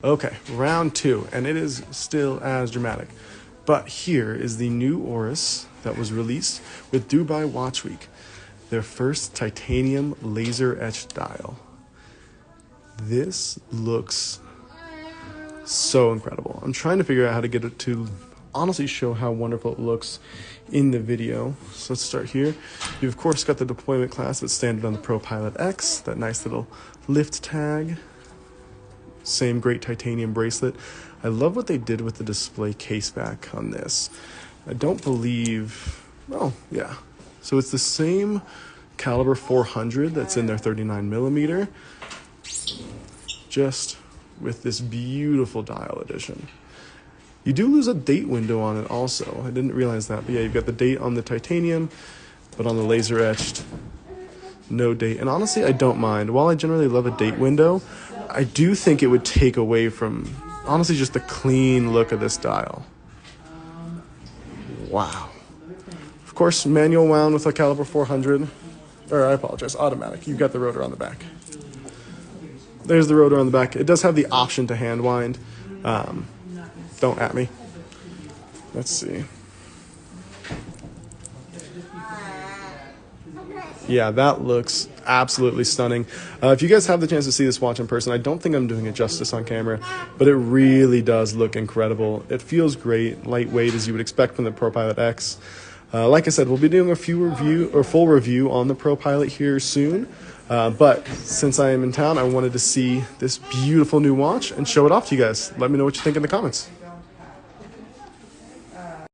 Okay, round two, and it is still as dramatic. But here is the new Oris that was released with Dubai Watch Week. Their first titanium laser etched dial. This looks so incredible. I'm trying to figure out how to get it to honestly show how wonderful it looks in the video. So let's start here. You've of course got the deployment class that's standard on the ProPilot X, that nice little lift tag. Same great titanium bracelet. I love what they did with the display case back on this. I don't believe, oh yeah. So it's the same caliber 400 that's in their 39mm, just with this beautiful dial edition. You do lose a date window on it also. I didn't realize that, but yeah, you've got the date on the titanium, but on the laser etched, no date. And honestly, I don't mind. While I generally love a date window, I do think it would take away from, honestly, just the clean look of this dial. Wow. Of course, manual wound with a caliber 400, or I apologize, automatic. You've got the rotor on the back. There's the rotor on the back. It does have the option to hand wind. Don't at me. Let's see. Yeah, that looks absolutely stunning. If you guys have the chance to see this watch in person, I don't think I'm doing it justice on camera, but it really does look incredible. It feels great, lightweight as you would expect from the ProPilot X. Like I said, we'll be doing a full review on the ProPilot here soon. But since I am in town, I wanted to see this beautiful new watch and show it off to you guys. Let me know what you think in the comments.